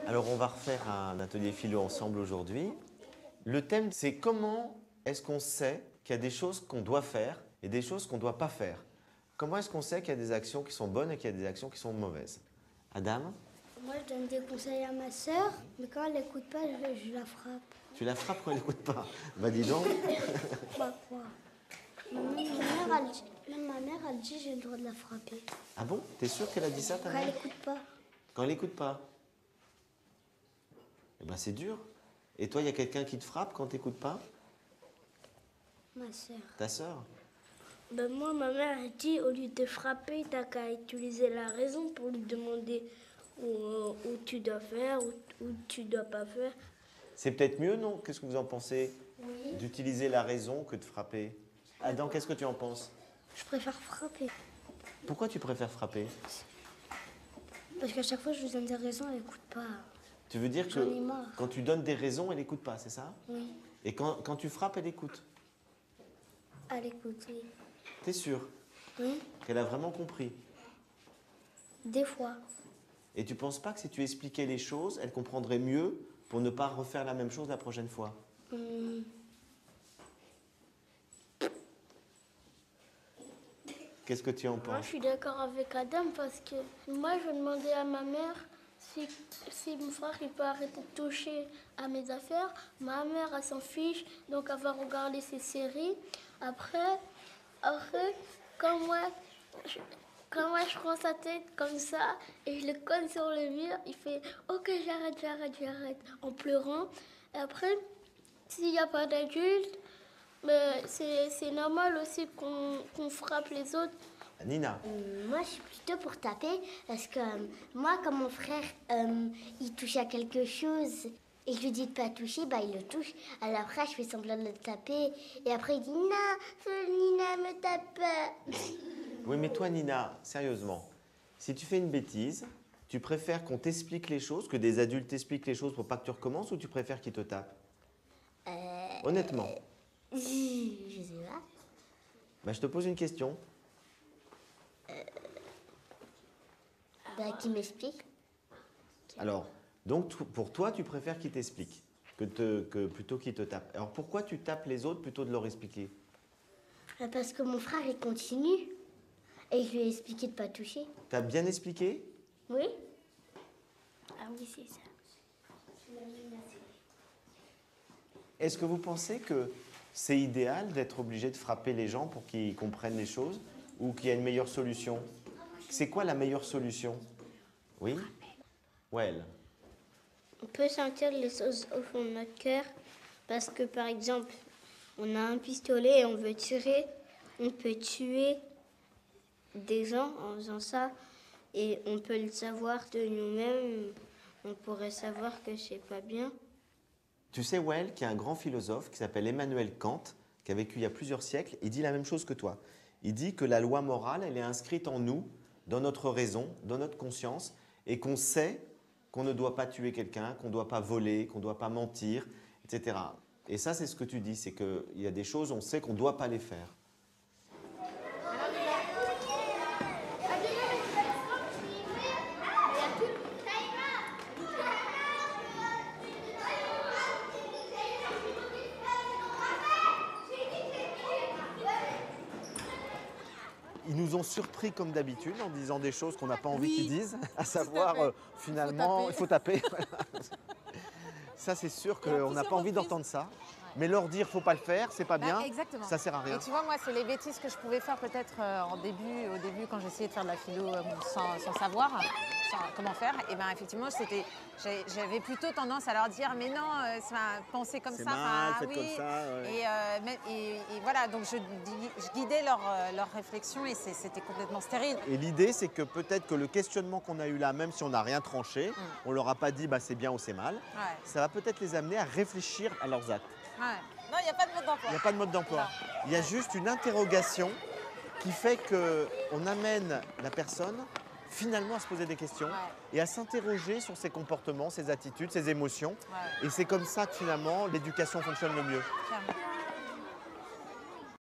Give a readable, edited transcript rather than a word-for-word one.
Alors, on va refaire un atelier philo ensemble aujourd'hui. Le thème, c'est comment est-ce qu'on sait qu'il y a des choses qu'on doit faire et des choses qu'on ne doit pas faire? Comment est-ce qu'on sait qu'il y a des actions qui sont bonnes et qu'il y a des actions qui sont mauvaises? Adam? Moi, je donne des conseils à ma sœur, mais quand elle n'écoute pas, je la frappe. Tu la frappes quand elle n'écoute pas? Bah dis donc. Bah quoi? Même ma mère, elle dit que j'ai le droit de la frapper. Ah bon? T'es sûr qu'elle a dit ça, ta Quand mère? elle n'écoute pas. Quand elle n'écoute pas? Eh ben c'est dur. Et toi, il y a quelqu'un qui te frappe quand tu n'écoutes pas? Ma sœur. Ta sœur? Ben moi, ma mère a dit, au lieu de frapper, t'as qu'à utiliser la raison pour lui demander où tu dois faire, où tu dois pas faire. C'est peut-être mieux, non? Qu'est-ce que vous en pensez? Oui. D'utiliser la raison que de frapper. Adam, qu'est-ce que tu en penses? Je préfère frapper. Pourquoi tu préfères frapper? Parce qu'à chaque fois, je lui donne des raisons, elle n'écoute pas. Tu veux dire J'en ai que marre. quand tu donnes des raisons, elle n'écoute pas, c'est ça? Oui. Et quand tu frappes, elle écoute? Elle écoute, oui. T'es sûr Oui. qu'elle a vraiment compris? Des fois. Et tu penses pas que si tu expliquais les choses, elle comprendrait mieux pour ne pas refaire la même chose la prochaine fois? Qu'est-ce que tu en Moi, je penses? suis d'accord avec Adam parce que moi, je demandais à ma mère si mon frère il peut arrêter de toucher à mes affaires. Ma mère, elle s'en fiche, donc elle va regarder ses séries. Après quand moi je prends sa tête comme ça et je le colle sur le mur, il fait « Ok, j'arrête » en pleurant. Et après, s'il n'y a pas d'adulte, mais c'est normal aussi qu'on frappe les autres. Nina? Moi, je suis plutôt pour taper parce que moi, quand mon frère, il touche à quelque chose et je lui dis de pas toucher, bah il le touche. Alors après, je fais semblant de le taper et après il dit non, Nina me tape pas. Oui, mais toi, Nina, sérieusement, si tu fais une bêtise, tu préfères qu'on t'explique les choses, que des adultes t'expliquent les choses pour pas que tu recommences, ou tu préfères qu'ils te tapent? Honnêtement. Je sais pas. Bah, je te pose une question. Bah, qui m'explique. Alors, donc pour toi, tu préfères qu'ils t'expliquent que plutôt qu'ils te tapent. Alors pourquoi tu tapes les autres plutôt de leur expliquer? Parce que mon frère, il continue et je lui ai expliqué de pas toucher. T'as bien expliqué? Oui. Ah oui, c'est ça. Est-ce que vous pensez que c'est idéal d'être obligé de frapper les gens pour qu'ils comprennent les choses, ou qu'il y a une meilleure solution? C'est quoi la meilleure solution? Oui? Well. On peut sentir les choses au fond de notre cœur parce que, par exemple, on a un pistolet et on veut tirer. On peut tuer des gens en faisant ça et on peut le savoir de nous-mêmes. On pourrait savoir que c'est pas bien. Tu sais, Well, qu'il y a un grand philosophe qui s'appelle Emmanuel Kant, qui a vécu il y a plusieurs siècles, il dit la même chose que toi. Il dit que la loi morale, elle est inscrite en nous, dans notre raison, dans notre conscience, et qu'on sait qu'on ne doit pas tuer quelqu'un, qu'on ne doit pas voler, qu'on ne doit pas mentir, etc. Et ça, c'est ce que tu dis, c'est qu'il y a des choses, on sait qu'on ne doit pas les faire. Ils nous ont surpris comme d'habitude en disant des choses qu'on n'a pas envie qu'ils disent, à savoir finalement, il faut taper. Voilà. Ça, c'est sûr qu'on n'a pas envie d'entendre ça. Mais leur dire faut pas le faire, c'est pas bien, exactement. Ça sert à rien. Et tu vois, moi, c'est les bêtises que je pouvais faire peut-être au début, quand j'essayais de faire de la philo sans savoir comment faire. Et bien, effectivement, j'avais plutôt tendance à leur dire, mais non, pensez comme ça. Mal, faites comme ça. Ouais. Et voilà, donc je guidais leur réflexion et c'était complètement stérile. Et l'idée, c'est que peut-être que le questionnement qu'on a eu là, même si on n'a rien tranché, on leur a pas dit bah, c'est bien ou c'est mal, ça va peut-être les amener à réfléchir à leurs actes. Ouais. Non, il n'y a pas de mode d'emploi. Il n'y a pas de mode d'emploi. Il y a juste une interrogation qui fait qu'on amène la personne finalement à se poser des questions et à s'interroger sur ses comportements, ses attitudes, ses émotions. Et c'est comme ça que finalement l'éducation fonctionne le mieux. Clairement.